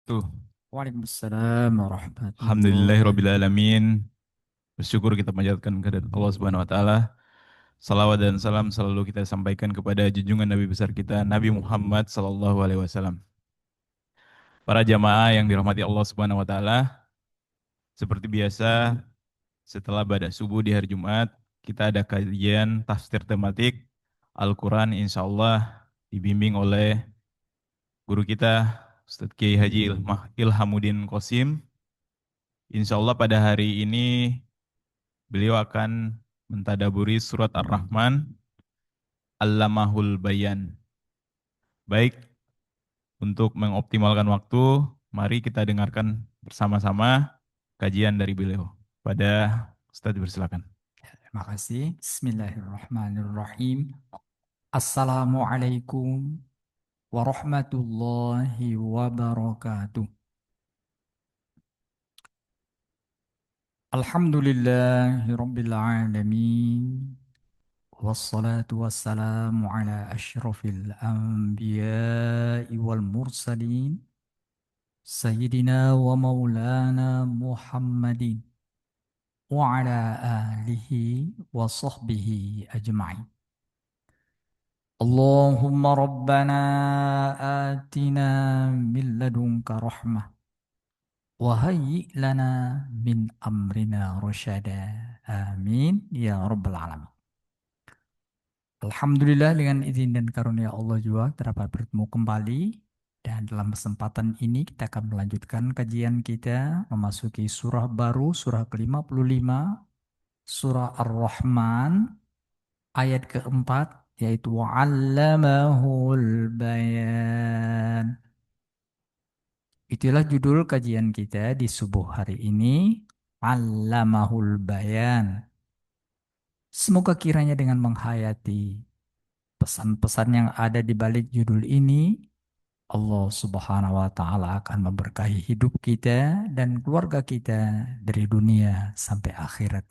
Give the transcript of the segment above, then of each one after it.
Tuh, Waalaikumsalam warahmatullahi. Alhamdulillahirrabbilalamin. Bersyukur kita panjatkan kehadirat Allah Subhanahu wa taala. Salawat dan salam selalu kita sampaikan kepada junjungan Nabi besar kita Nabi Muhammad sallallahu alaihi wasallam. Para jamaah yang dirahmati Allah Subhanahu wa taala, seperti biasa setelah badak subuh di hari Jumat, kita ada kajian tafsir tematik Al-Qur'an insyaallah dibimbing oleh guru kita Ustadz Kiai Haji Ilhamuddin Qasim. Insyaallah pada hari ini beliau akan mentadaburi surat Ar-Rahman, Allamahul Bayan. Baik, untuk mengoptimalkan waktu, mari kita dengarkan bersama-sama kajian dari beliau. Pada Ustadz bersilakan. Terima kasih. Bismillahirrahmanirrahim. Assalamualaikum warahmatullahi wabarakatuh. Alhamdulillahi rabbil alamin. Wassalatu wassalamu ala ashrafil anbiya'i wal mursalin. Sayyidina wa maulana Muhammadin. وعلى آله وصحبه أجمعين اللهم ربنا آتنا من لدنك رحمة وهيئ لنا من أمرنا رشدا آمين يا رب العالمين. Alhamdulillah dengan izin dan karunia Allah juga dapat bertemu kembali dan dalam kesempatan ini kita akan melanjutkan kajian kita memasuki surah baru surah ke-55 surah Ar-Rahman ayat keempat yaitu wa'allamahul bayan. Itulah judul kajian kita di subuh hari ini, 'Allamahul bayan. Semoga kiranya dengan menghayati pesan-pesan yang ada di balik judul ini, Allah Subhanahu wa taala akan memberkahi hidup kita dan keluarga kita dari dunia sampai akhirat.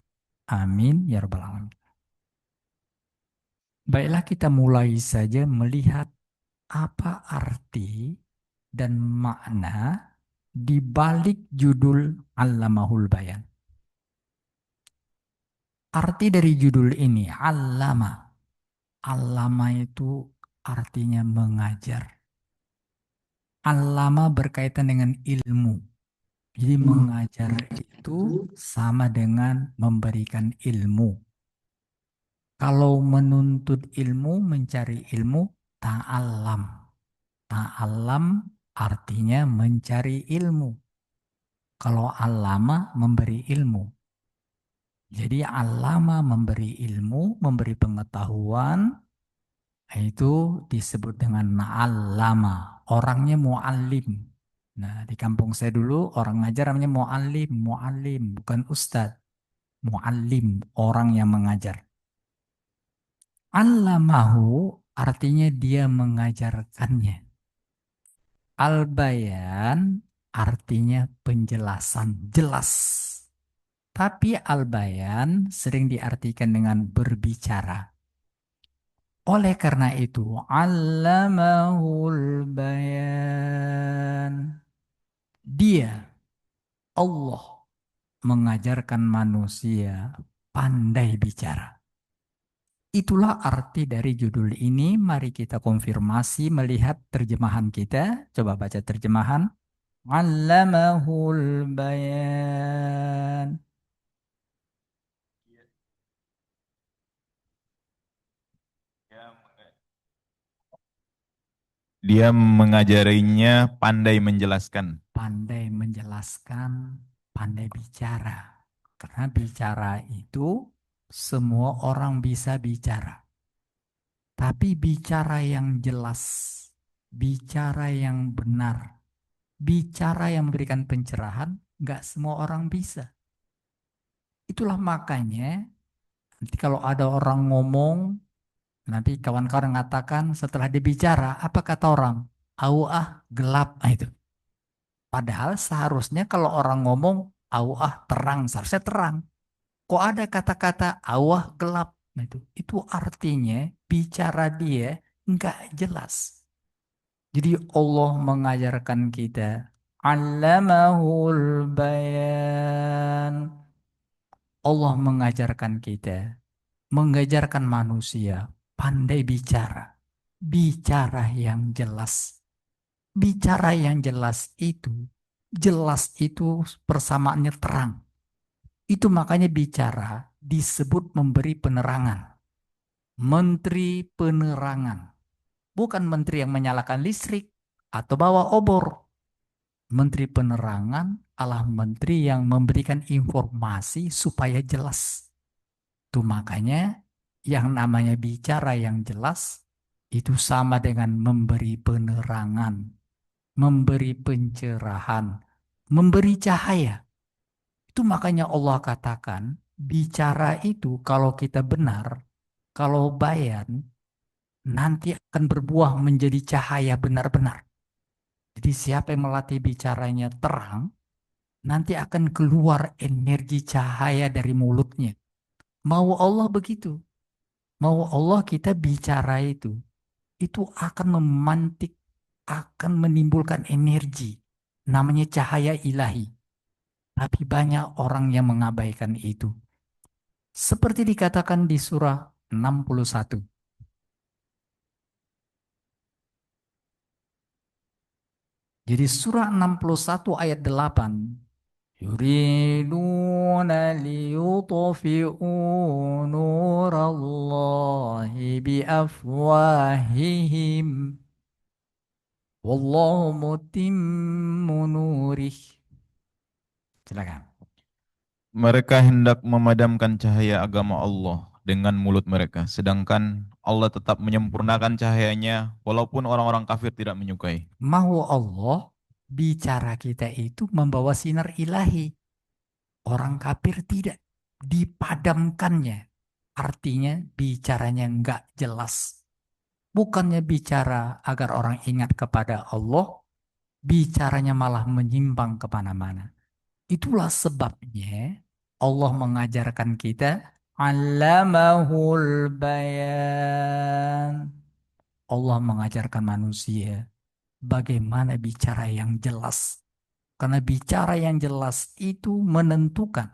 Amin ya rabbal alamin. Baiklah kita mulai saja melihat apa arti dan makna di balik judul Allamahul Bayan. Arti dari judul ini, Allama. Allama itu artinya mengajar. Allama berkaitan dengan ilmu. Jadi mengajar itu sama dengan memberikan ilmu. Kalau menuntut ilmu, mencari ilmu, ta'allam. Ta'allam artinya mencari ilmu. Kalau allama memberi ilmu. Jadi allama memberi ilmu, memberi pengetahuan, itu disebut dengan ma'allama. Orangnya mu'allim. Nah, di kampung saya dulu orang ngajar namanya mu'allim, mu'allim, bukan ustadz. Mu'allim, orang yang mengajar. Allamahu artinya dia mengajarkannya. Al-bayan artinya penjelasan, jelas. Tapi al-bayan sering diartikan dengan berbicara. Oleh karena itu, allamahul bayan. Dia, Allah, mengajarkan manusia pandai bicara. Itulah arti dari judul ini. Mari kita konfirmasi melihat terjemahan kita. Coba baca terjemahan. Allamahul bayan. Dia mengajarinya pandai menjelaskan. Pandai menjelaskan, pandai bicara. Karena bicara itu semua orang bisa bicara. Tapi bicara yang jelas, bicara yang benar, bicara yang memberikan pencerahan, nggak semua orang bisa. Itulah makanya nanti kalau ada orang ngomong, nanti kawan-kawan mengatakan setelah dibicara, apa kata orang? Au ah gelap. Nah, itu. Padahal seharusnya kalau orang ngomong, au ah terang, seharusnya terang. Kok ada kata-kata awah gelap? Nah, itu artinya bicara dia nggak jelas. Jadi Allah mengajarkan kita 'allamahul bayan. Allah mengajarkan kita, mengajarkan manusia pandai bicara. Bicara yang jelas. Bicara yang jelas itu persamaannya terang. Itu makanya bicara disebut memberi penerangan. Menteri penerangan. Bukan menteri yang menyalakan listrik atau bawa obor. Menteri penerangan adalah menteri yang memberikan informasi supaya jelas. Itu makanya yang namanya bicara yang jelas itu sama dengan memberi penerangan, memberi pencerahan, memberi cahaya. Itu makanya Allah katakan, bicara itu kalau kita benar, kalau bayan, nanti akan berbuah menjadi cahaya benar-benar. Jadi siapa yang melatih bicaranya terang, nanti akan keluar energi cahaya dari mulutnya. Mau Allah begitu. Mau Allah kita bicara itu akan memantik, akan menimbulkan energi. Namanya cahaya ilahi. Tapi banyak orang yang mengabaikan itu. Seperti dikatakan di surah 61. Jadi surah 61 ayat 8. Yuriduna liyutfi'u nurallahi biafwahihim. Wallahu mutimmu nurih. Silakan. Mereka hendak memadamkan cahaya agama Allah dengan mulut mereka, sedangkan Allah tetap menyempurnakan cahayanya walaupun orang-orang kafir tidak menyukai. Mau Allah bicara kita itu membawa sinar ilahi. Orang kafir tidak dipadamkannya. Artinya bicaranya enggak jelas. Bukannya bicara agar orang ingat kepada Allah, bicaranya malah menyimpang kemana-mana. Itulah sebabnya Allah mengajarkan kita Allamahul bayan. Allah mengajarkan manusia bagaimana bicara yang jelas. Karena bicara yang jelas itu menentukan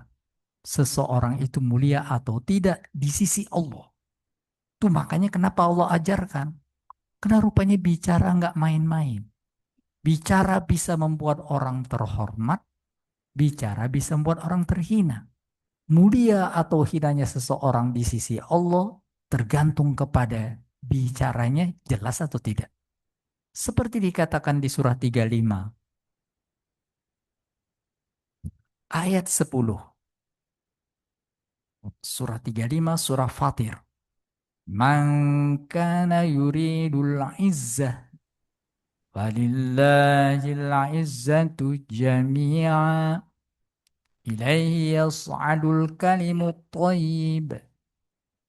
seseorang itu mulia atau tidak di sisi Allah. Itu makanya kenapa Allah ajarkan. Karena rupanya bicara nggak main-main. Bicara bisa membuat orang terhormat, bicara bisa membuat orang terhina. Mulia atau hinanya seseorang di sisi Allah tergantung kepada bicaranya jelas atau tidak. Seperti dikatakan di surah 35 ayat 10. Surah 35 surah Fatir. Man kana yuridul izzah walillahil izzatu jami'a ilaihi yas'adul kalimut thayyib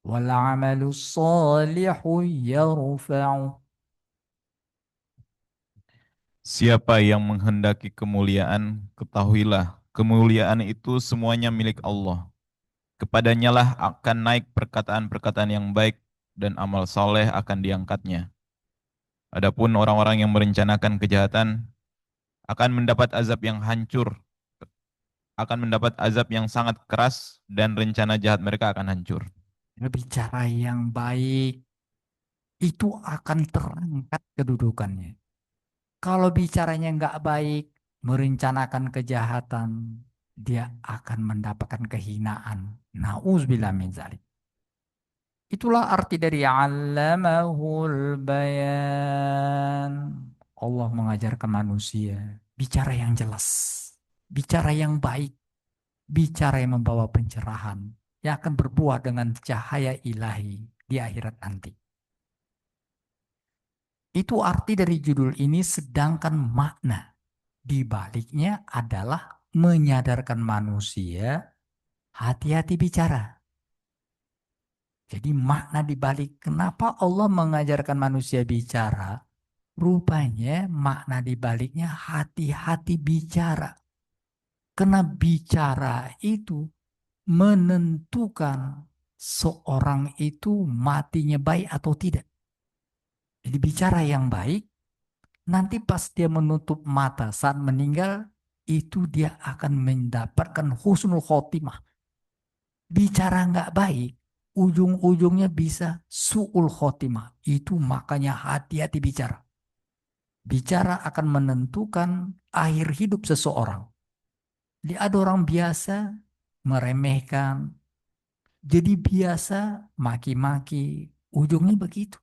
wal amalus salihu yarfa'u. Siapa yang menghendaki kemuliaan, ketahuilah, kemuliaan itu semuanya milik Allah. Kepadanya lah akan naik perkataan-perkataan yang baik dan amal soleh akan diangkatnya. Adapun orang-orang yang merencanakan kejahatan akan mendapat azab yang hancur, akan mendapat azab yang sangat keras dan rencana jahat mereka akan hancur. Bicara yang baik itu akan terangkat kedudukannya. Kalau bicaranya nggak baik, merencanakan kejahatan, dia akan mendapatkan kehinaan. Nauzubillah min dzalik. Itulah arti dari Allamahul bayan. Allah mengajarkan manusia bicara yang jelas, bicara yang baik, bicara yang membawa pencerahan, yang akan berbuah dengan cahaya ilahi di akhirat nanti. Itu arti dari judul ini, sedangkan makna di baliknya adalah menyadarkan manusia hati-hati bicara. Jadi makna di balik kenapa Allah mengajarkan manusia bicara, rupanya makna di baliknya hati-hati bicara. Karena bicara itu menentukan seorang itu matinya baik atau tidak. Jadi bicara yang baik Nanti pas dia menutup mata saat meninggal, itu dia akan mendapatkan husnul khotimah. Bicara nggak baik, ujung-ujungnya bisa su'ul khotimah. Itu makanya hati-hati bicara. Bicara akan menentukan akhir hidup seseorang. Dia ada orang biasa meremehkan, jadi biasa maki-maki, ujungnya begitu.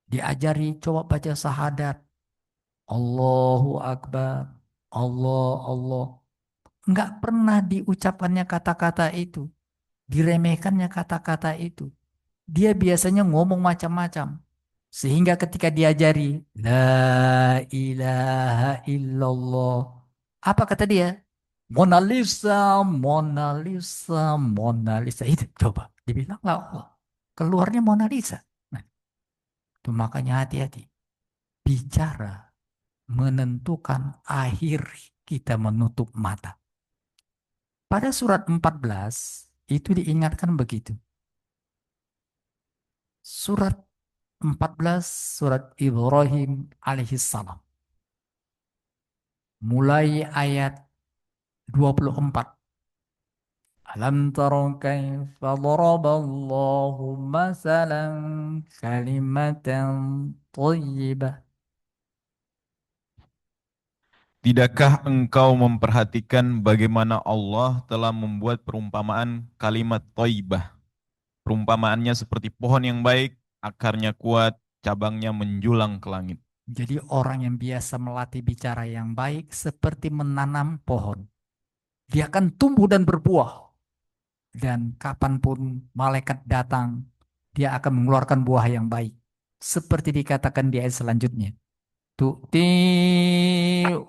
Diajari coba baca syahadat, Allahu Akbar, Allah. Nggak pernah diucapkannya kata-kata itu, diremehkannya kata-kata itu. Dia biasanya ngomong macam-macam. Sehingga ketika diajari, La ilaha illallah. Apa kata dia? Mona Lisa, Mona Lisa, Mona Lisa. Itu coba. Dibilang lah Allah. Keluarnya Mona Lisa. Nah, itu makanya hati-hati. Bicara menentukan akhir kita menutup mata. Pada surat 14 itu diingatkan begitu. Surat 14 surat Ibrahim alaihissalam. Mulai ayat 24. Alam taro kaifa daraballahu masalan kalimatan thayyibah. Tidakkah engkau memperhatikan bagaimana Allah telah membuat perumpamaan kalimat thayyibah? Perumpamaannya seperti pohon yang baik, akarnya kuat, cabangnya menjulang ke langit. Jadi orang yang biasa melatih bicara yang baik seperti menanam pohon. Dia akan tumbuh dan berbuah. Dan kapanpun malaikat datang, dia akan mengeluarkan buah yang baik. Seperti dikatakan di ayat selanjutnya. Tu'ti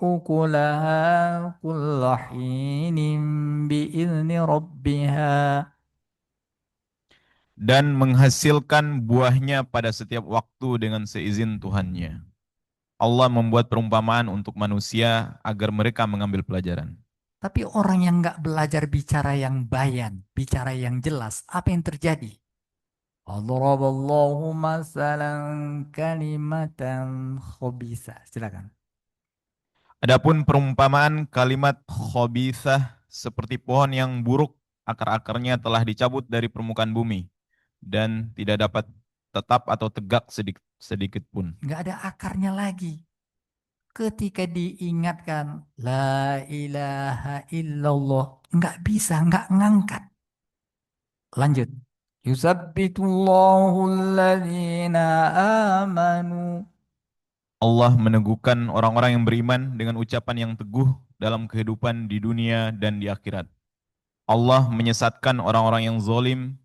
ukulaha kullahinin bi'izni rabbiha. Dan menghasilkan buahnya pada setiap waktu dengan seizin Tuhannya. Allah membuat perumpamaan untuk manusia agar mereka mengambil pelajaran. Tapi orang yang nggak belajar bicara yang bayan, bicara yang jelas, apa yang terjadi? Daraballahu masalan kalimatan khabisa. Silakan. Adapun perumpamaan kalimat khabithah seperti pohon yang buruk, akar-akarnya telah dicabut dari permukaan bumi dan tidak dapat tetap atau tegak sedikit, sedikit pun. Nggak ada akarnya lagi. Ketika diingatkan, La ilaha illallah, nggak bisa, nggak ngangkat. Lanjut. Yusabbitullahu alladhina amanu. Allah meneguhkan orang-orang yang beriman dengan ucapan yang teguh dalam kehidupan di dunia dan di akhirat. Allah menyesatkan orang-orang yang zolim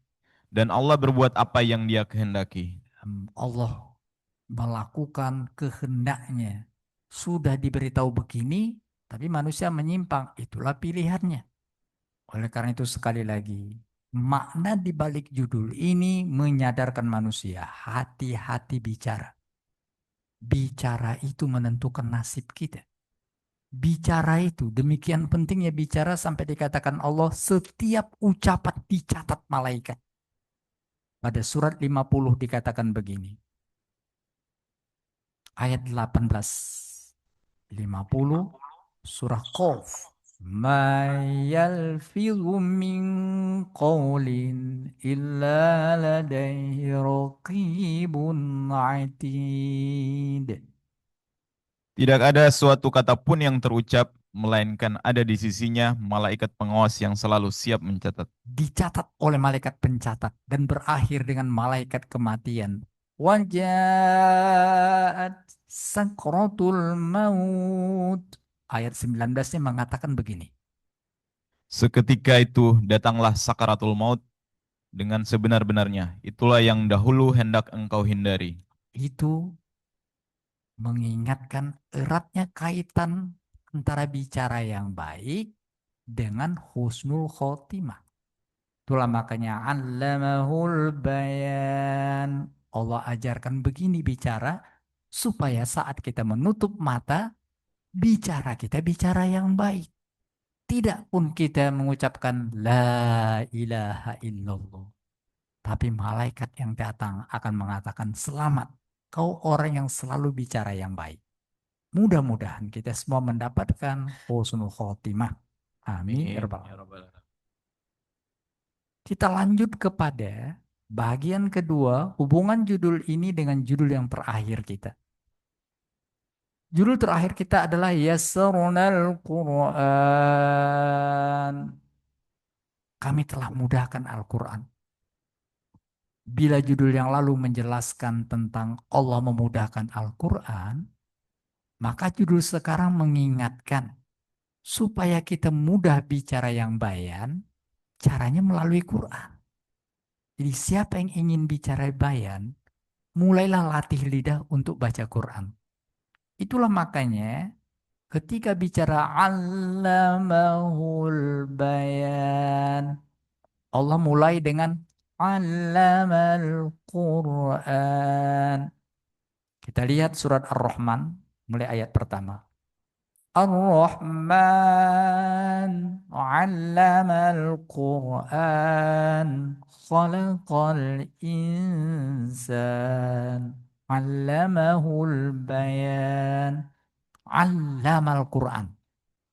dan Allah berbuat apa yang Dia kehendaki. Allah melakukan kehendaknya. Sudah diberitahu begini, tapi manusia menyimpang. Itulah pilihannya. Oleh karena itu sekali lagi, makna di balik judul ini menyadarkan manusia. Hati-hati bicara. Bicara itu menentukan nasib kita. Bicara itu, demikian pentingnya bicara sampai dikatakan Allah, setiap ucapan dicatat malaikat. Pada surat 50 dikatakan begini. Ayat 18. 50 surah Qaf. Ma yalfidhu min qawlin illa ladaihi raqibun atid. Tidak ada suatu kata pun yang terucap, melainkan ada di sisinya malaikat pengawas yang selalu siap mencatat. Dicatat oleh malaikat pencatat dan berakhir dengan malaikat kematian. Wajaat sakratul maut. Ayat 19-nya mengatakan begini. Seketika itu datanglah sakaratul maut dengan sebenar-benarnya. Itulah yang dahulu hendak engkau hindari. Itu mengingatkan eratnya kaitan antara bicara yang baik dengan husnul khotimah. Itulah makanya allamahul bayan. Allah ajarkan begini bicara supaya saat kita menutup mata, bicara kita bicara yang baik. Tidak pun kita mengucapkan la ilaha illallah. Tapi malaikat yang datang akan mengatakan selamat. Kau orang yang selalu bicara yang baik. Mudah-mudahan kita semua mendapatkan husnul khotimah. Amin. Ya Amin Rabbal ya Alamin. Rabbal Alamin. Kita lanjut kepada bagian kedua, hubungan judul ini dengan judul yang terakhir kita. Judul terakhir kita adalah Yassarnal Quran. Kami telah mudahkan Al-Quran. Bila judul yang lalu menjelaskan tentang Allah memudahkan Al-Quran, maka judul sekarang mengingatkan supaya kita mudah bicara yang bayan, caranya melalui Quran. Jadi siapa yang ingin bicara bayan, mulailah latih lidah untuk baca Quran. Itulah makanya ketika bicara Allamahul Bayan, Allah mulai dengan Allamal Quran. Kita lihat surat Ar-Rahman mulai ayat pertama. Ar-Rahman 'allamal Qur'an khalaqal insan 'allamahul bayan 'allamal Qur'an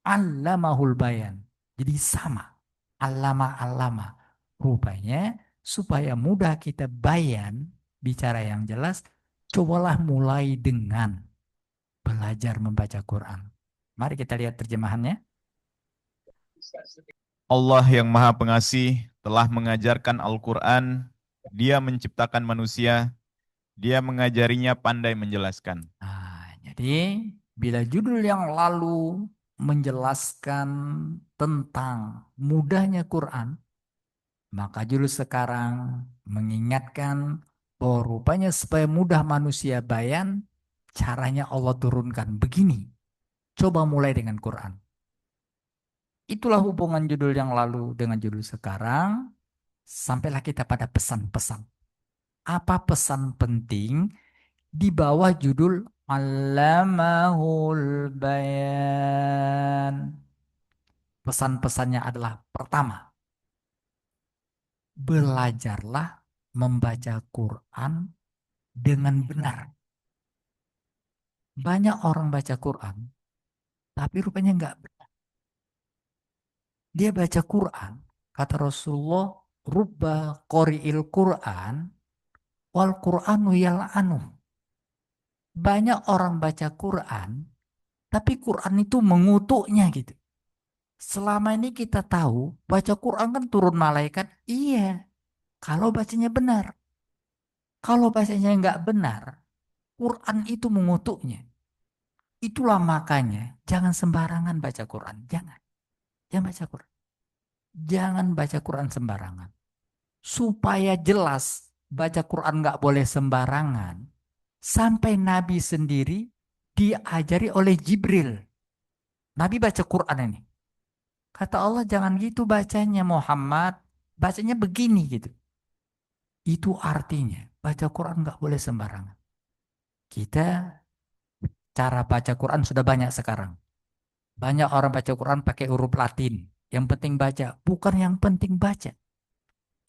'allamahul bayan. Jadi sama. 'Allama. Rupanya supaya mudah kita bayan bicara yang jelas, cobalah mulai dengan belajar membaca Quran. Mari kita lihat terjemahannya. Allah yang Maha Pengasih telah mengajarkan Al-Quran, Dia menciptakan manusia, Dia mengajarinya pandai menjelaskan. Nah, jadi bila judul yang lalu menjelaskan tentang mudahnya Quran, maka judul sekarang mengingatkan bahwa rupanya supaya mudah manusia bayan, caranya Allah turunkan begini. Coba mulai dengan Quran. Itulah hubungan judul yang lalu dengan judul sekarang. Sampailah kita pada pesan-pesan. Apa pesan penting di bawah judul Allamahul Bayan? Pesan-pesannya adalah pertama, belajarlah membaca Quran dengan benar. Banyak orang baca Quran, tapi rupanya enggak benar. Dia baca Quran, kata Rasulullah, rubba qori'il Quran, wal Quranu yal'anu. Banyak orang baca Quran, tapi Quran itu mengutuknya gitu. Selama ini kita tahu, baca Quran kan turun malaikat. Iya, kalau bacanya benar. Kalau bacanya enggak benar, Quran itu mengutuknya. Itulah makanya jangan sembarangan baca Quran. Jangan. Jangan baca Quran. Jangan baca Quran sembarangan. Supaya jelas baca Quran nggak boleh sembarangan. Sampai Nabi sendiri diajari oleh Jibril. Nabi baca Quran ini. Kata Allah jangan gitu bacanya Muhammad. Bacanya begini gitu. Itu artinya baca Quran nggak boleh sembarangan. Kita cara baca Quran sudah banyak sekarang. Banyak orang baca Quran pakai huruf Latin. Yang penting baca. Bukan yang penting baca.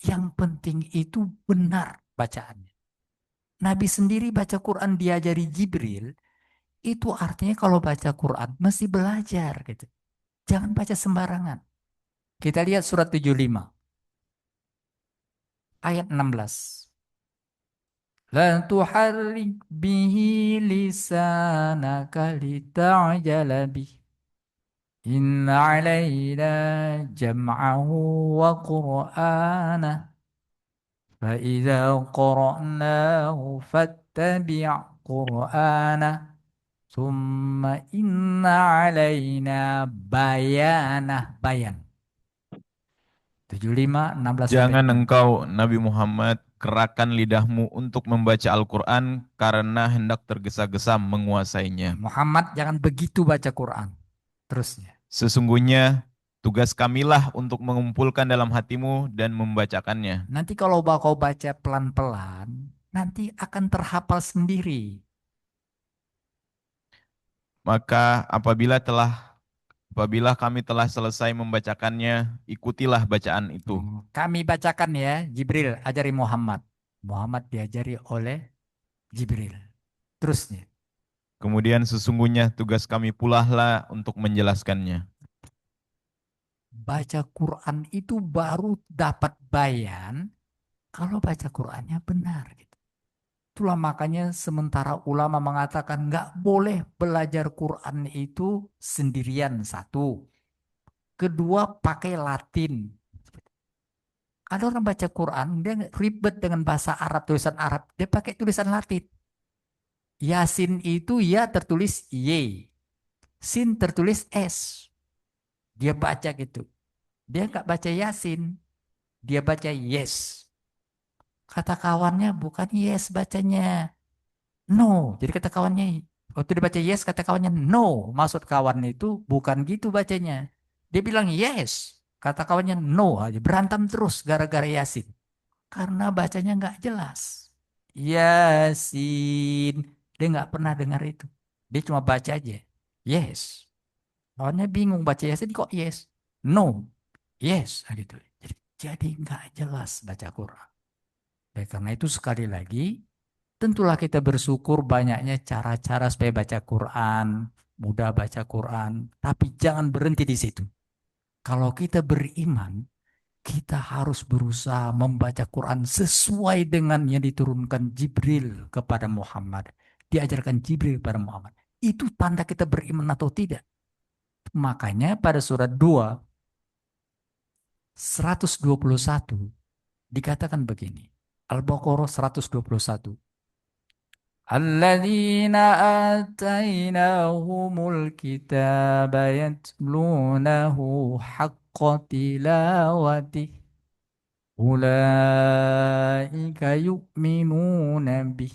Yang penting itu benar bacaannya. Nabi sendiri baca Quran diajari Jibril. Itu artinya kalau baca Quran mesti belajar gitu. Jangan baca sembarangan. Kita lihat surat 75 ayat 16. La tuharrik bihi lisanaka lita'jala bih. Inna alaina jam'ahu wa qur'anah. فإذا قرأناه فاتبع قرآنه ثم إن علينا bayanah bayan 75 16 sampai Jangan 6. engkau, Nabi Muhammad, kerahkan lidahmu untuk membaca Al-Quran karena hendak tergesa-gesa menguasainya. Muhammad jangan begitu baca Quran. Terusnya. Sesungguhnya, tugas kamilah untuk mengumpulkan dalam hatimu dan membacakannya. Nanti kalau kau baca pelan-pelan, nanti akan terhafal sendiri. Maka apabila kami telah selesai membacakannya, ikutilah bacaan itu. Kami bacakan ya, Jibril ajari Muhammad. Muhammad diajari oleh Jibril. Terusnya. Kemudian sesungguhnya tugas kami pula lah untuk menjelaskannya. Baca Quran itu baru dapat bayan kalau baca Qurannya benar gitu. Itulah makanya sementara ulama mengatakan nggak boleh belajar Quran itu sendirian satu. Kedua pakai Latin. Ada orang baca Quran dia ribet dengan bahasa Arab tulisan Arab dia pakai tulisan Latin. Yasin itu ya tertulis Y, Sin tertulis S. Dia baca gitu. Dia nggak baca Yasin, dia baca Yes. Kata kawannya bukan Yes bacanya No. Jadi kata kawannya, waktu dia baca yes, kata kawannya no. Maksud kawan itu bukan gitu bacanya. Dia bilang yes. Kata kawannya no aja. Berantem terus gara-gara Yasin. Karena bacanya nggak jelas. Yasin. Dia nggak pernah dengar itu. Dia cuma baca aja. Yes. Kawannya bingung baca Yasin kok yes. No. Yes. Nah, gitu. Jadi nggak jelas baca Quran. Karena itu sekali lagi tentulah kita bersyukur banyaknya cara-cara supaya baca Quran, mudah baca Quran, tapi jangan berhenti di situ. Kalau kita beriman, kita harus berusaha membaca Quran sesuai dengan yang diturunkan Jibril kepada Muhammad. Diajarkan Jibril kepada Muhammad. Itu tanda kita beriman atau tidak. Makanya pada surat 2, 121 dikatakan begini. Al-Baqarah 121. الذين آتيناهم الكتاب يتلونه حق تلاوته أولئك يؤمنون به.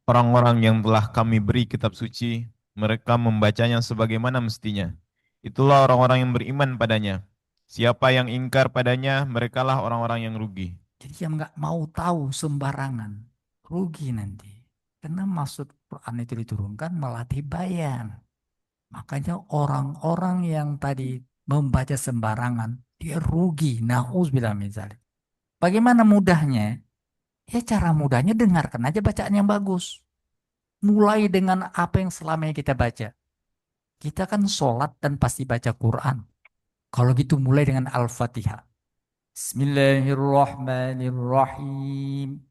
Orang-orang yang telah kami beri kitab suci, mereka membacanya sebagaimana mestinya. Itulah orang-orang yang beriman padanya. Siapa yang ingkar padanya, merekalah orang-orang yang rugi. Jadi yang nggak mau tahu sembarangan rugi nanti. Karena maksud Quran itu diturunkan melatih bayan. Makanya orang-orang yang tadi membaca sembarangan dia rugi. Nauzubillah min dzalik. Bagaimana mudahnya? Ya cara mudahnya dengarkan aja bacaan yang bagus. Mulai dengan apa yang selama ini kita baca. Kita kan sholat dan pasti baca Quran. Kalau gitu mulai dengan Al-Fatihah. Bismillahirrahmanirrahim.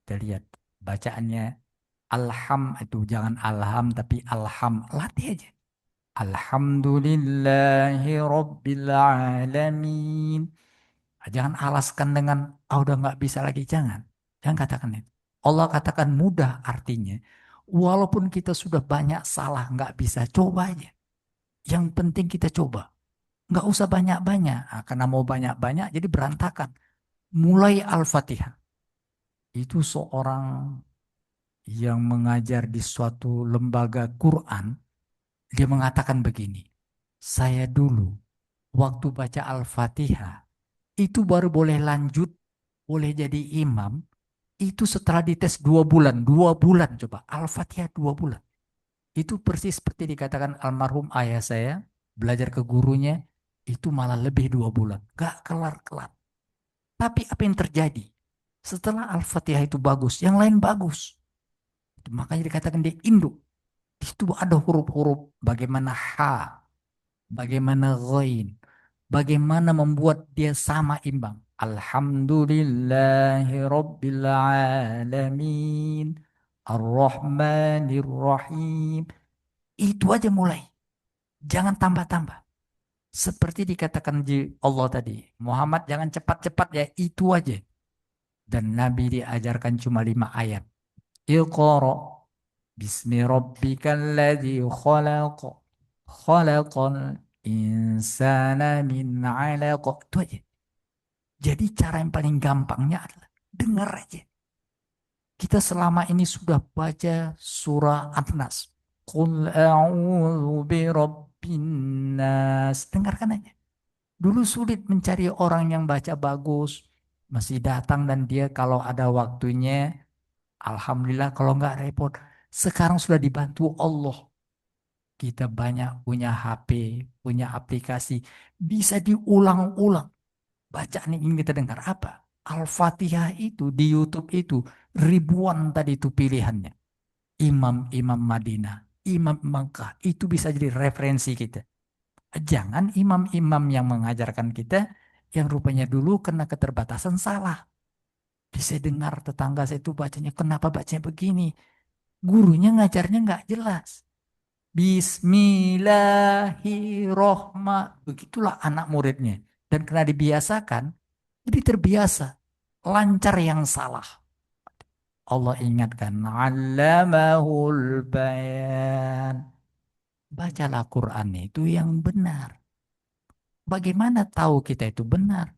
Kita lihat bacaannya. Alham itu jangan alham tapi alham. Latih aja. Alhamdulillahi Rabbil Alamin. Jangan alaskan dengan, ah udah nggak bisa lagi. Jangan. Jangan katakan itu. Allah katakan mudah artinya. Walaupun kita sudah banyak salah, nggak bisa. Coba aja. Yang penting kita coba. Nggak usah banyak-banyak. Nah, karena mau banyak-banyak jadi berantakan. Mulai Al-Fatihah. Itu seorang yang mengajar di suatu lembaga Quran. Dia mengatakan begini. Saya dulu waktu baca Al-Fatihah. Itu baru boleh lanjut. Boleh jadi imam. Itu setelah dites 2 bulan. 2 bulan coba. Al-Fatihah 2 bulan. Itu persis seperti dikatakan almarhum ayah saya. Belajar ke gurunya. Itu malah lebih 2 bulan. Gak kelar-kelar. Tapi apa yang terjadi? Setelah Al-Fatihah itu bagus. Yang lain bagus. Makanya dikatakan dia induk. Di situ ada huruf-huruf. Bagaimana ha. Bagaimana ghain. Bagaimana membuat dia sama imbang. Alhamdulillahi Rabbil Alamin. Ar-Rahmanir-Rahim. Itu aja mulai. Jangan tambah-tambah. Seperti dikatakan Allah tadi. Muhammad jangan cepat-cepat ya. Itu aja. Dan Nabi diajarkan cuma 5 ayat. Iqra. Bismi rabbikal ladzi khalaq. Khalaqal insana min 'alaq. Itu aja. Jadi cara yang paling gampangnya adalah dengar aja. Kita selama ini sudah baca surah An-Nas. Qul a'udzu birabbin nas. Dengarkan aja. Dulu sulit mencari orang yang baca bagus. Masih datang dan dia kalau ada waktunya. Alhamdulillah kalau nggak repot. Sekarang sudah dibantu Allah. Kita banyak punya HP, punya aplikasi. Bisa diulang-ulang. Bacaan yang ingin kita dengar apa? Al-Fatihah itu di YouTube itu ribuan tadi itu pilihannya. imam-imam Madinah, imam Mekah, itu bisa jadi referensi kita. Jangan imam-imam yang mengajarkan kita yang rupanya dulu kena keterbatasan salah. Saya dengar tetangga saya itu bacanya, kenapa bacanya begini? Gurunya ngajarnya nggak jelas. Bismillahirrohmanirrohim. Begitulah anak muridnya. Dan karena dibiasakan, jadi terbiasa. Lancar yang salah. Allah ingatkan. Allamahul bayan. Bacalah Quran itu yang benar. Bagaimana tahu kita itu benar?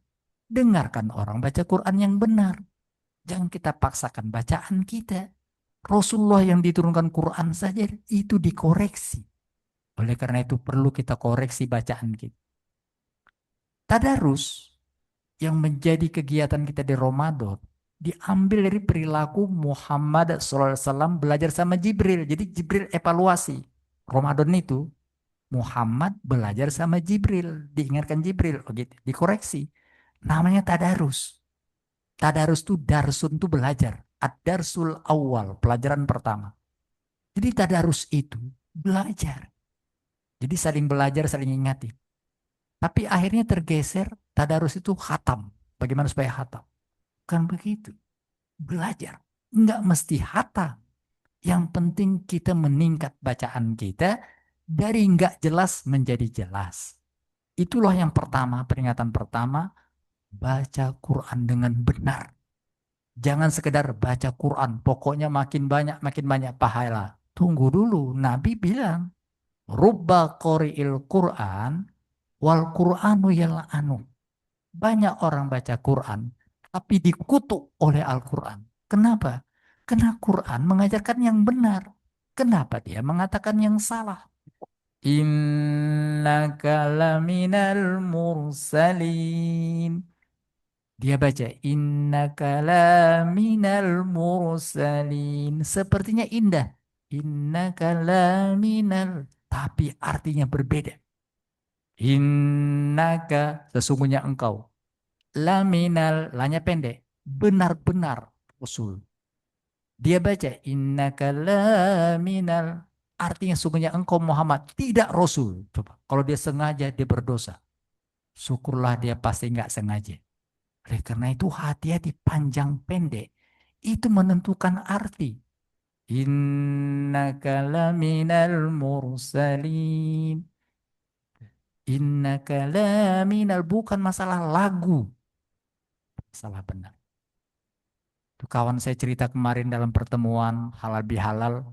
Dengarkan orang baca Quran yang benar. Jangan kita paksakan bacaan kita. Rasulullah yang diturunkan Quran saja itu dikoreksi. Oleh karena itu perlu kita koreksi bacaan kita. Tadarus yang menjadi kegiatan kita di Ramadan diambil dari perilaku Muhammad SAW belajar sama Jibril. Jadi Jibril evaluasi. Ramadan itu Muhammad belajar sama Jibril. Diingatkan Jibril. Oh gitu, dikoreksi. Namanya tadarus. Tadarus itu darsun itu belajar. Ad-darsul awal, pelajaran pertama. Jadi tadarus itu belajar. Jadi saling belajar, saling ingati. Tapi akhirnya tergeser, tadarus itu khatam. Bagaimana supaya khatam? Kan begitu. Belajar. Enggak mesti hatam. Yang penting kita meningkat bacaan kita dari enggak jelas menjadi jelas. Itulah yang pertama, peringatan pertama, baca Quran dengan benar. Jangan sekedar baca Quran, pokoknya makin banyak pahala. Tunggu dulu, Nabi bilang, Rubba qori'il Quran wal Quranu yal'anu. Banyak orang baca Quran, tapi dikutuk oleh Al-Quran. Kenapa? Karena Quran mengajarkan yang benar. Kenapa dia mengatakan yang salah? Innaka laminal mursalin. Dia baca innaka laminal mursalin. Sepertinya indah. Innaka laminal. Tapi artinya berbeda. Innaka sesungguhnya engkau. Laminal, lanya pendek. Benar-benar Rasul. Dia baca innaka laminal. Artinya sungguhnya engkau Muhammad tidak Rasul. Coba. Kalau dia sengaja dia berdosa. Syukurlah dia pasti nggak sengaja. Oleh karena itu hati-hati panjang pendek. Itu menentukan arti. Innaka laminal mursalin. Innaka laminal. Bukan masalah lagu. Masalah benar. Itu kawan saya cerita kemarin dalam pertemuan halal bihalal.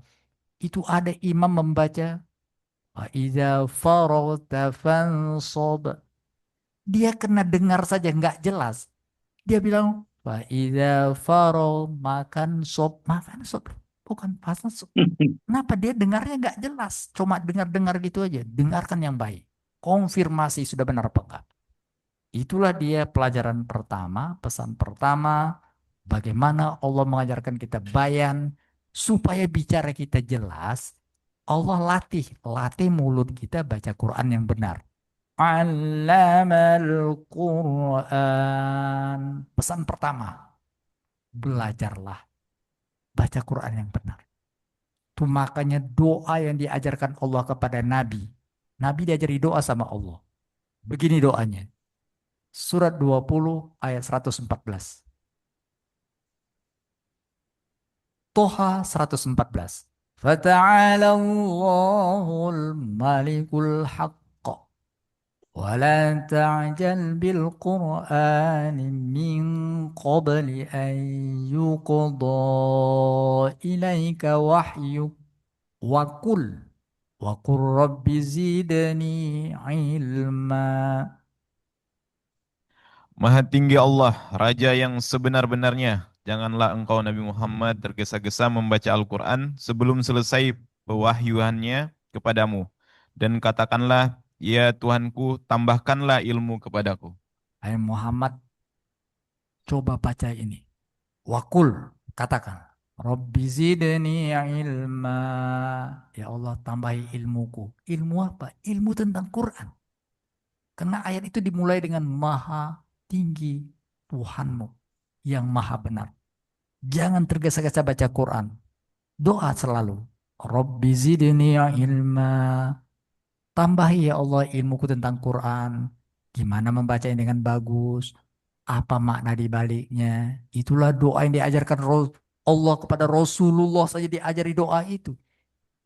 Itu ada imam membaca. Wa idza faragta fansab. Dia kena dengar saja nggak jelas. Dia bilang, Wa idza faragh makan sop. Makan sop. Bukan pasal sop. Kenapa dia dengarnya nggak jelas? Cuma dengar-dengar gitu aja. Dengarkan yang baik. Konfirmasi sudah benar apa enggak. Itulah dia pelajaran pertama, pesan pertama, bagaimana Allah mengajarkan kita bayan supaya bicara kita jelas. Allah latih mulut kita baca Quran yang benar. Allamal Quran. Pesan pertama, belajarlah baca Quran yang benar. Itu makanya doa yang diajarkan Allah kepada Nabi. Nabi diajari doa sama Allah. Begini doanya. Surat 20 ayat 114. Toha 114. Fata'ala Allahul malikul haqq. ولا تعجل بالقرآن من قبل أن يقضى إليك وحيه وقل وقل رب زدني علما. Maha tinggi Allah, Raja yang sebenar-benarnya. Janganlah engkau Nabi Muhammad tergesa-gesa membaca Al-Quran sebelum selesai pewahyuannya kepadamu. Dan katakanlah, ya Tuhanku, tambahkanlah ilmu kepadaku. Hai Muhammad, coba baca ini. Wakul, katakan. Rabbi zidni ilma. Ya Allah, tambahi ilmuku. Ilmu apa? Ilmu tentang Quran. Karena ayat itu dimulai dengan maha tinggi Tuhanmu yang maha benar. Jangan tergesa-gesa baca Quran. Doa selalu. Rabbi zidni ilma. Tambahi ya Allah ilmuku tentang Quran. Gimana membacanya dengan bagus. Apa makna di baliknya. Itulah doa yang diajarkan Allah kepada Rasulullah saja diajari doa itu.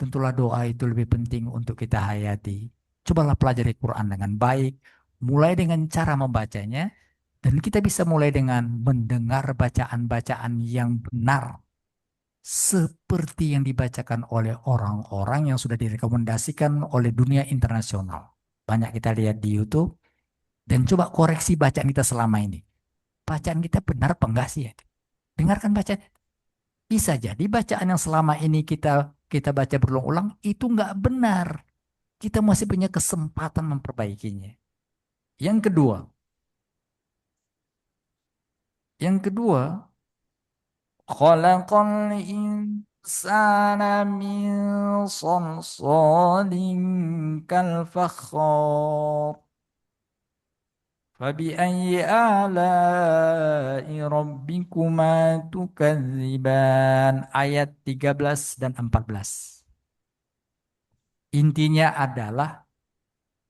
Tentulah doa itu lebih penting untuk kita hayati. Cobalah pelajari Quran dengan baik. Mulai dengan cara membacanya. Dan kita bisa mulai dengan mendengar bacaan-bacaan yang benar seperti yang dibacakan oleh orang-orang yang sudah direkomendasikan oleh dunia internasional. Banyak kita lihat di YouTube dan coba koreksi bacaan kita selama ini. Bacaan kita benar apa enggak sih ya? Dengarkan bacaan. Bisa jadi bacaan yang selama ini kita kita baca berulang-ulang itu enggak benar. Kita masih punya kesempatan memperbaikinya. Yang kedua, yang kedua, khalaqal insana min salsalin kal fakhar. Fabi'ayyi ala'i rabbikuma tukadziban. Ayat 13 dan 14. Intinya adalah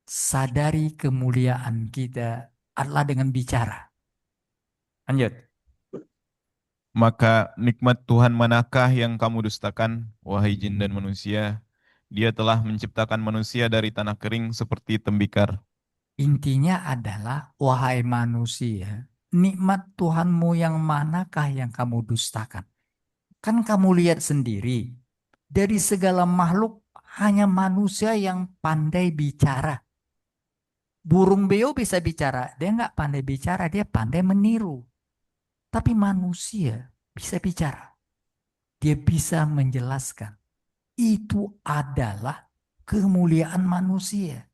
sadari kemuliaan kita adalah dengan bicara. Lanjut. Maka nikmat Tuhan manakah yang kamu dustakan, wahai jin dan manusia? Dia telah menciptakan manusia dari tanah kering seperti tembikar. Intinya adalah, wahai manusia, nikmat Tuhanmu yang manakah yang kamu dustakan? Kan kamu lihat sendiri, dari segala makhluk hanya manusia yang pandai bicara. Burung beo bisa bicara, dia nggak pandai bicara, dia pandai meniru. Tapi manusia bisa bicara, dia bisa menjelaskan. Itu adalah kemuliaan manusia.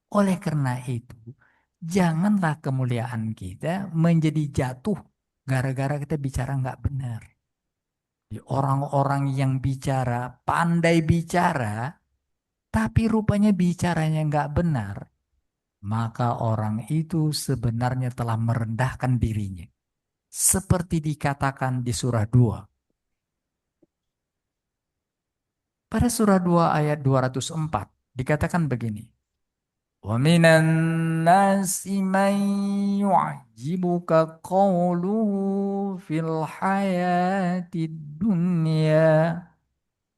Oleh karena itu, janganlah kemuliaan kita menjadi jatuh gara-gara kita bicara nggak benar. Orang-orang yang bicara, pandai bicara, tapi rupanya bicaranya nggak benar, maka orang itu sebenarnya telah merendahkan dirinya. Seperti dikatakan di surah 2. Pada surah 2 ayat 204 dikatakan begini. ومن الناس من يعجبك قوله في الحياة الدنيا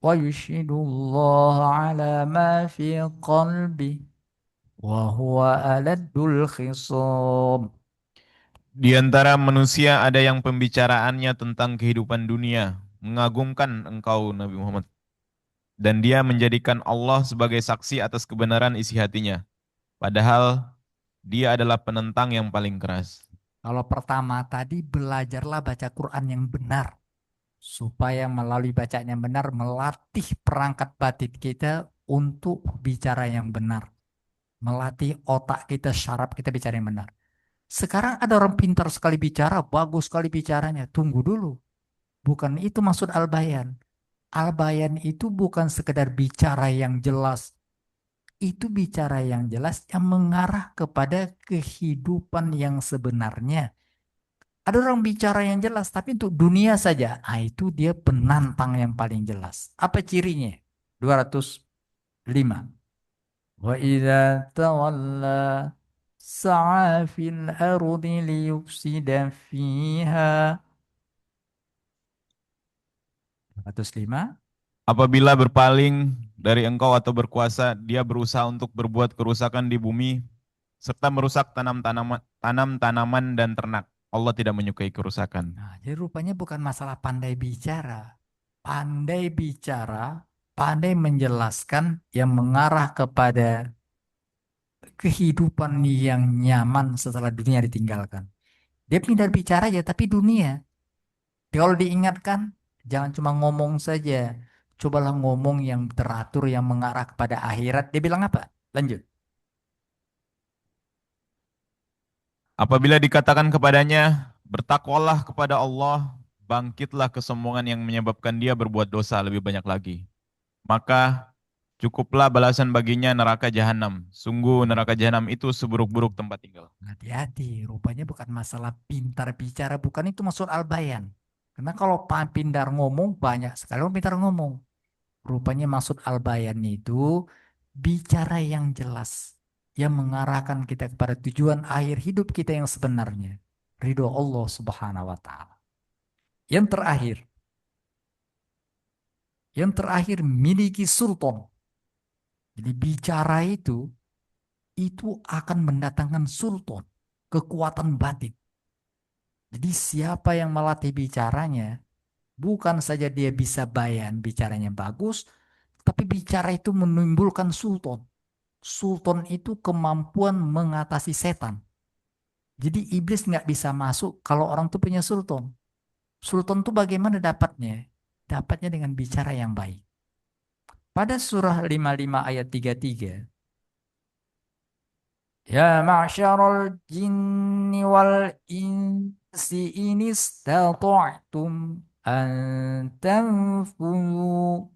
ويشهد الله على ما في قلبه وهو ألد الخصام. Di antara manusia ada yang pembicaraannya tentang kehidupan dunia, mengagumkan engkau Nabi Muhammad. Dan dia menjadikan Allah sebagai saksi atas kebenaran isi hatinya. Padahal dia adalah penentang yang paling keras. Kalau pertama tadi belajarlah baca Quran yang benar supaya melalui bacaan yang benar melatih perangkat batin kita untuk bicara yang benar. Melatih otak kita, syaraf kita bicara yang benar. Sekarang ada orang pintar sekali bicara, bagus sekali bicaranya. Tunggu dulu. Bukan itu maksud al-bayan. Al-bayan itu bukan sekedar bicara yang jelas. Itu bicara yang jelas yang mengarah kepada kehidupan yang sebenarnya. Ada orang bicara yang jelas, tapi untuk dunia saja. Ah, itu dia penantang yang paling jelas. Apa cirinya? 205. Wa idza tawalla sa'a fil ardi liyufsida fiha. 205. Apabila berpaling dari engkau atau berkuasa, dia berusaha untuk berbuat kerusakan di bumi, serta merusak tanam-tanaman dan ternak. Allah tidak menyukai kerusakan. Nah, jadi rupanya bukan masalah pandai bicara. Pandai bicara, pandai menjelaskan yang mengarah kepada kehidupan yang nyaman setelah dunia ditinggalkan. Dia pindah bicara ya, tapi dunia. Kalau diingatkan, jangan cuma ngomong saja. Cobalah ngomong yang teratur, yang mengarah kepada akhirat. Dia bilang apa? Lanjut. Apabila dikatakan kepadanya, bertakwalah kepada Allah, bangkitlah kesombongan yang menyebabkan dia berbuat dosa lebih banyak lagi. Maka cukuplah balasan baginya neraka jahanam. Sungguh neraka jahanam itu seburuk-buruk tempat tinggal. Hati-hati, rupanya bukan masalah pintar bicara, bukan itu maksud al-bayan. Karena kalau pintar ngomong, banyak sekali orang pintar ngomong. Rupanya maksud al-bayan itu bicara yang jelas. Yang mengarahkan kita kepada tujuan akhir hidup kita yang sebenarnya. Ridho Allah subhanahu wa ta'ala. Yang terakhir. Yang terakhir miliki sultan. Jadi bicara itu akan mendatangkan sultan. Kekuatan batin. Jadi siapa yang melatih bicaranya, bukan saja dia bisa bayan bicaranya bagus, tapi bicara itu menimbulkan sultan. Sultan itu kemampuan mengatasi setan. Jadi iblis nggak bisa masuk kalau orang tuh punya sultan. Sultan tuh bagaimana dapatnya? Dapatnya dengan bicara yang baik. Pada surah 55 ayat 33, ya ma'syaral jinni wal insi in istata'tum an tanfudu.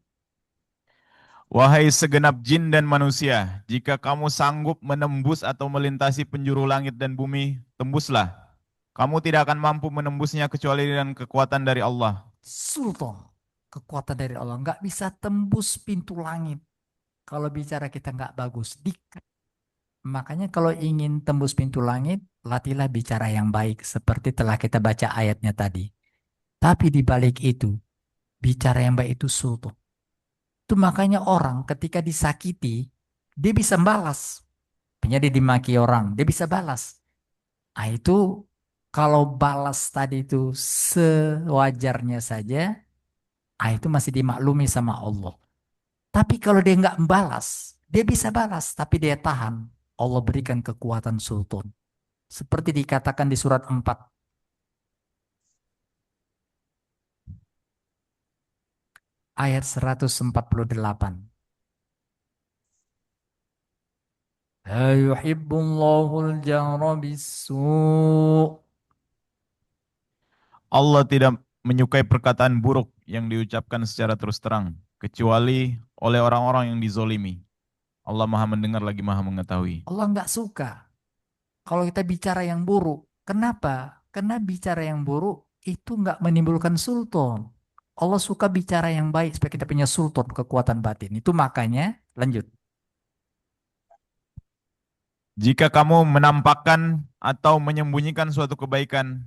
Wahai segenap jin dan manusia, jika kamu sanggup menembus atau melintasi penjuru langit dan bumi, tembuslah. Kamu tidak akan mampu menembusnya kecuali dengan kekuatan dari Allah. Sultan, kekuatan dari Allah. Nggak bisa tembus pintu langit. Kalau bicara kita nggak bagus. Makanya kalau ingin tembus pintu langit, latihlah bicara yang baik. Seperti telah kita baca ayatnya tadi. Tapi di balik itu, bicara yang baik itu sultan. Itu makanya orang ketika disakiti, dia bisa balas. Punya dia dimaki orang, dia bisa balas. Ah itu kalau balas tadi itu sewajarnya saja, ah itu masih dimaklumi sama Allah. Tapi kalau dia nggak membalas, dia bisa balas, tapi dia tahan. Allah berikan kekuatan sultan. Seperti dikatakan di surat 4 ayat 148. La yuhibbullahu al-jahra bis-su'. Allah tidak menyukai perkataan buruk yang diucapkan secara terus terang, kecuali oleh orang-orang yang dizolimi. Allah maha mendengar lagi maha mengetahui. Allah nggak suka kalau kita bicara yang buruk. Kenapa? Karena bicara yang buruk itu nggak menimbulkan sultan. Allah suka bicara yang baik supaya kita punya sultan, kekuatan batin. Itu makanya, lanjut. Jika kamu menampakkan atau menyembunyikan suatu kebaikan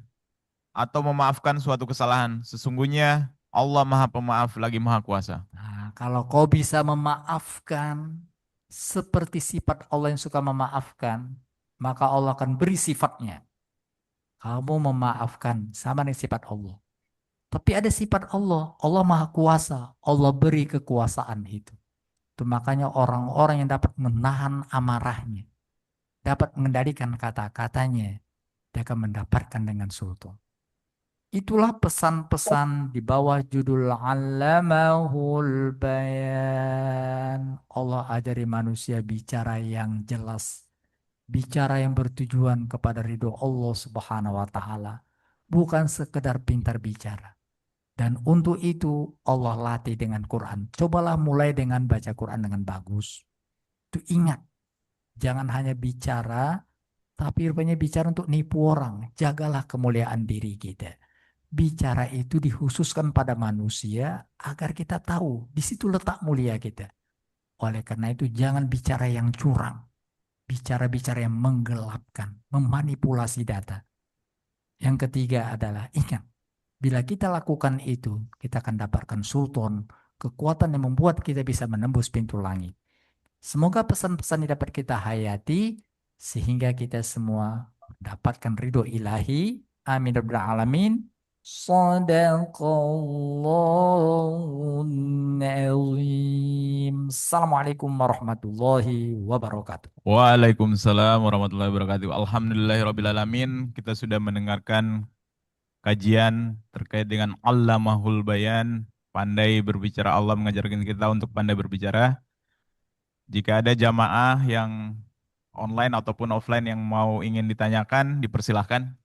atau memaafkan suatu kesalahan, sesungguhnya Allah maha pemaaf lagi maha kuasa. Nah, kalau kau bisa memaafkan seperti sifat Allah yang suka memaafkan, maka Allah akan beri sifatnya. Kamu memaafkan sama dengan sifat Allah. Tapi ada sifat Allah, Allah Maha Kuasa, Allah beri kekuasaan itu. Itu makanya orang-orang yang dapat menahan amarahnya, dapat mengendalikan kata-katanya, dia akan mendapatkan dengan sultan. Itulah pesan-pesan di bawah judul Allamahul Bayan. Allah ajari manusia bicara yang jelas, bicara yang bertujuan kepada ridho Allah Subhanahu wa taala, bukan sekedar pintar bicara. Dan untuk itu Allah latih dengan Quran. Cobalah mulai dengan baca Quran dengan bagus. Itu ingat, jangan hanya bicara, tapi rupanya bicara untuk nipu orang. Jagalah kemuliaan diri kita. Bicara itu dikhususkan pada manusia agar kita tahu di situ letak mulia kita. Oleh karena itu jangan bicara yang curang. Bicara-bicara yang menggelapkan, memanipulasi data. Yang ketiga adalah ingat, bila kita lakukan itu, kita akan dapatkan sultan, kekuatan yang membuat kita bisa menembus pintu langit. Semoga pesan-pesan ini dapat kita hayati sehingga kita semua mendapatkan ridho ilahi. Amin ya rabbal alamin. Sadaqallahun azim. Assalamualaikum warahmatullahi wabarakatuh. Waalaikumsalam warahmatullahi wabarakatuh. Alhamdulillahirrabbilalamin. Kita sudah mendengarkan kajian terkait dengan Allamahul Bayan. Pandai berbicara, Allah mengajarkan kita untuk pandai berbicara. Jika ada jamaah yang online ataupun offline yang mau ingin ditanyakan, dipersilahkan.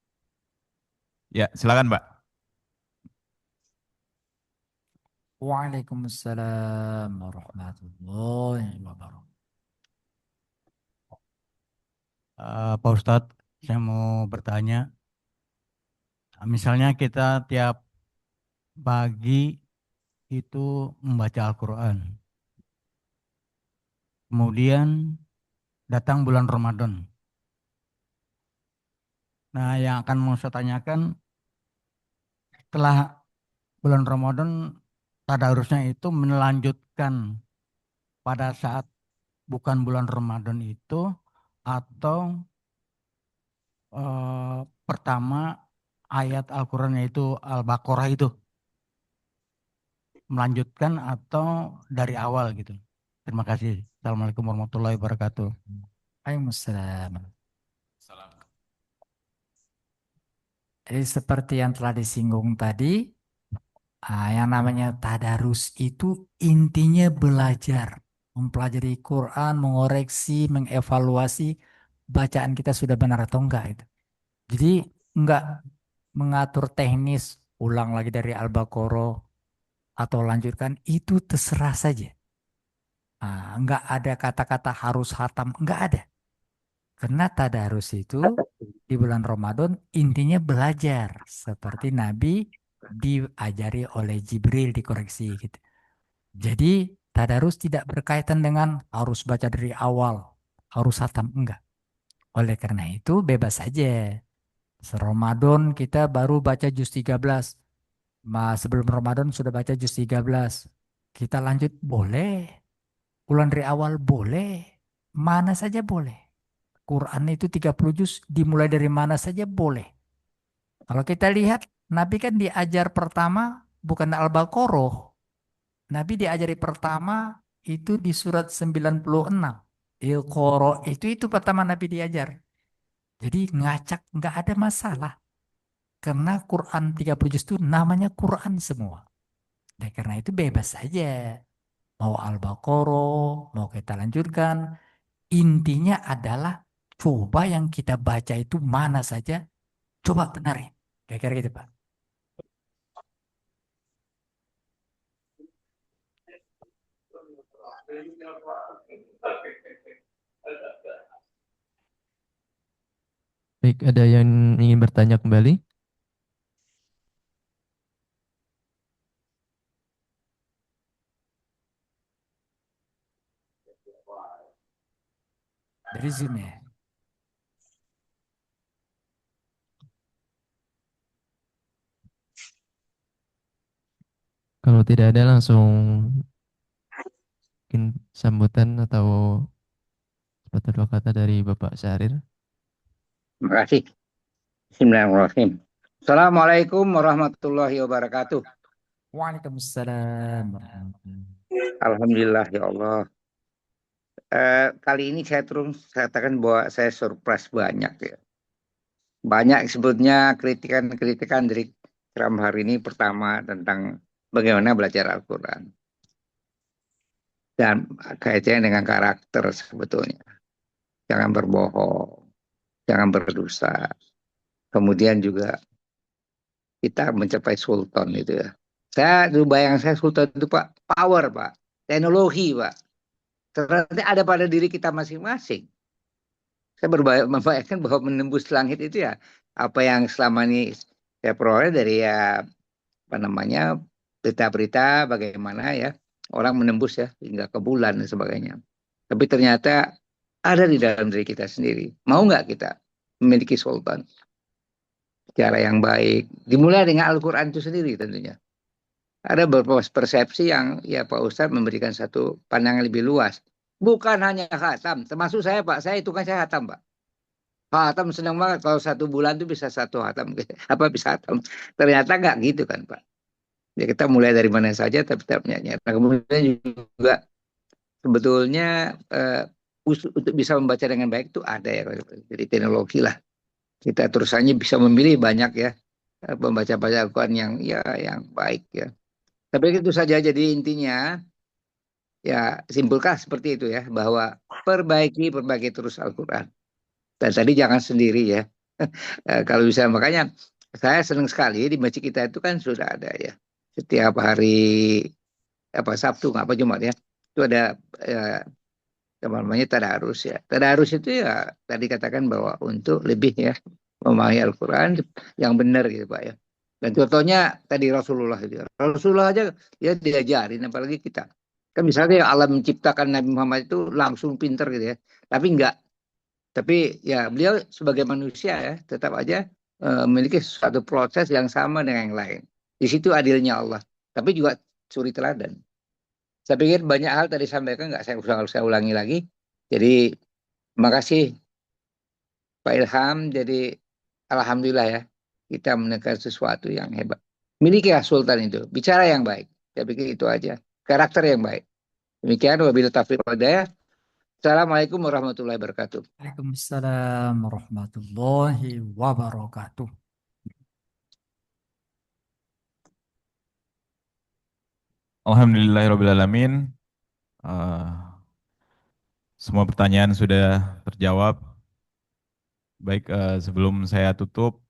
Ya, silakan Mbak. Waalaikumsalam warahmatullahi wabarakatuh. Pak Ustadz, saya mau bertanya, misalnya kita tiap Pagi itu membaca Al-Quran. Kemudian datang bulan Ramadan. Nah, yang akan mau saya tanyakan, setelah bulan Ramadan, tadarusnya itu melanjutkan pada saat bukan bulan Ramadan itu, atau eh, pertama ayat Al-Quran yaitu Al-Baqarah itu melanjutkan atau dari awal gitu. Terima kasih. Assalamualaikum warahmatullahi wabarakatuh. Waalaikumsalam. Salam. Jadi seperti yang telah disinggung tadi, yang namanya tadarus itu intinya belajar, mempelajari Quran, mengoreksi, mengevaluasi bacaan kita sudah benar atau enggak itu. Jadi enggak mengatur teknis, ulang lagi dari Al-Baqarah atau lanjutkan itu terserah saja. Enggak ada kata-kata harus hatam, enggak ada. Karena tadarus itu di bulan Ramadan intinya belajar seperti Nabi diajari oleh Jibril dikoreksi gitu. Jadi tadarus tidak berkaitan dengan harus baca dari awal, harus hatam enggak. Oleh karena itu bebas saja. Ramadan kita baru baca juz 13. Sebelum Ramadan sudah baca juz 13. Kita lanjut boleh. Ulang dari awal boleh. Mana saja boleh. Quran itu 30 juz dimulai dari mana saja boleh. Kalau kita lihat Nabi kan diajar pertama bukan Al-Baqarah. Nabi diajari pertama itu di surat 96. Iqra itu pertama Nabi diajar. Jadi ngacak nggak ada masalah. Karena Quran 30 juz itu namanya Quran semua. Dan karena itu bebas saja. Mau Al-Baqarah, mau kita lanjutkan. Intinya adalah coba yang kita baca itu mana saja, coba benarin. Kira-kira gitu, Pak. Baik, ada yang ingin bertanya kembali? Dari Zoom ya. Kalau tidak ada langsung mungkin sambutan atau sepatah dua kata dari Bapak Syahrir. Terima kasih. Bismillahirrahmanirrahim. Assalamualaikum warahmatullahi wabarakatuh. Waalaikumsalam. Alhamdulillah ya Allah. Kali ini saya terus katakan bahwa saya surprise banyak ya. Banyak sebetulnya kritikan-kritikan dari ceramah hari ini. Pertama tentang bagaimana belajar Al-Quran. Dan kaitannya dengan karakter sebetulnya. Jangan berbohong, jangan berdosa. Kemudian juga kita mencapai sultan itu ya. Saya dulu bayang saya sultan itu Pak, power Pak, teknologi Pak. Ternyata ada pada diri kita masing-masing. Saya membayangkan bahwa menembus langit itu ya apa yang selama ini saya peroleh dari ya apa namanya berita-berita bagaimana ya orang menembus ya hingga ke bulan dan sebagainya. Tapi ternyata ada di dalam diri kita sendiri. Mau nggak kita memiliki sultan? Cara yang baik. Dimulai dengan Al-Quran itu sendiri tentunya. Ada beberapa persepsi yang ya Pak Ustadz memberikan satu pandangan lebih luas. Bukan hanya khatam, termasuk saya Pak, saya itu kan saya khatam Pak. Khatam senang banget kalau satu bulan itu bisa satu khatam, apa bisa khatam. Ternyata nggak gitu kan Pak. Ya kita mulai dari mana saja tapi tetap nyanyi. Nah, kemudian juga sebetulnya untuk bisa membaca dengan baik itu ada ya, jadi teknologi lah. Kita terusannya bisa memilih banyak ya pembaca-baca Al-Quran yang ya yang baik ya. Tapi itu saja jadi intinya ya simpulkan seperti itu ya bahwa perbaiki terus Al-Quran. Dan tadi jangan sendiri ya. Kalau bisa makanya saya senang sekali di masjid kita itu kan sudah ada ya setiap hari apa Sabtu nggak apa Jumat ya itu ada apa namanya tadarus ya. Tadarus itu ya tadi katakan bahwa untuk lebih ya memahami Al-Quran yang benar gitu Pak ya. Dan contohnya tadi Rasulullah itu. Rasulullah aja ya diajarin, apalagi kita. Kan misalnya alam menciptakan Nabi Muhammad itu langsung pinter gitu ya. Tapi enggak. Tapi ya beliau sebagai manusia ya tetap aja memiliki suatu proses yang sama dengan yang lain. Di situ adilnya Allah. Tapi juga suri teladan. Saya pikir banyak hal tadi sampaikan nggak saya ulangi lagi. Jadi makasih Pak Ilham. Jadi alhamdulillah ya kita menekan sesuatu yang hebat. Milikilah Sultan itu. Bicara yang baik. Saya pikir itu aja. Karakter yang baik. Demikian wabillahi taufiq wal hidayah. Assalamualaikum warahmatullahi wabarakatuh. Waalaikumsalam warahmatullahi wabarakatuh. Alhamdulillahirrabbilalamin. Eh, semua pertanyaan sudah terjawab. Baik, sebelum saya tutup,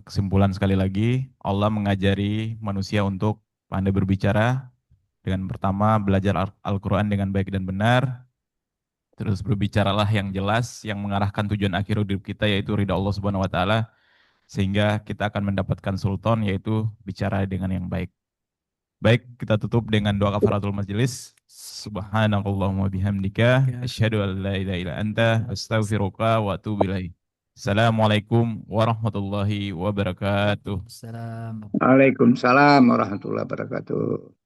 kesimpulan sekali lagi, Allah mengajari manusia untuk pandai berbicara. Dengan pertama, belajar Al-Quran dengan baik dan benar. Terus berbicaralah yang jelas, yang mengarahkan tujuan akhir hidup kita, yaitu ridha Allah Subhanahu wa Ta'ala, sehingga kita akan mendapatkan sultan, yaitu bicara dengan yang baik. Baik, kita tutup dengan doa kafaratul majelis. Subhanakallahumma bihamdika asyhadu an la ilaha illa anta astaghfiruka wa atubu ilaik. Assalamualaikum warahmatullahi wabarakatuh. Waalaikumsalam. Waalaikumsalam warahmatullahi wabarakatuh.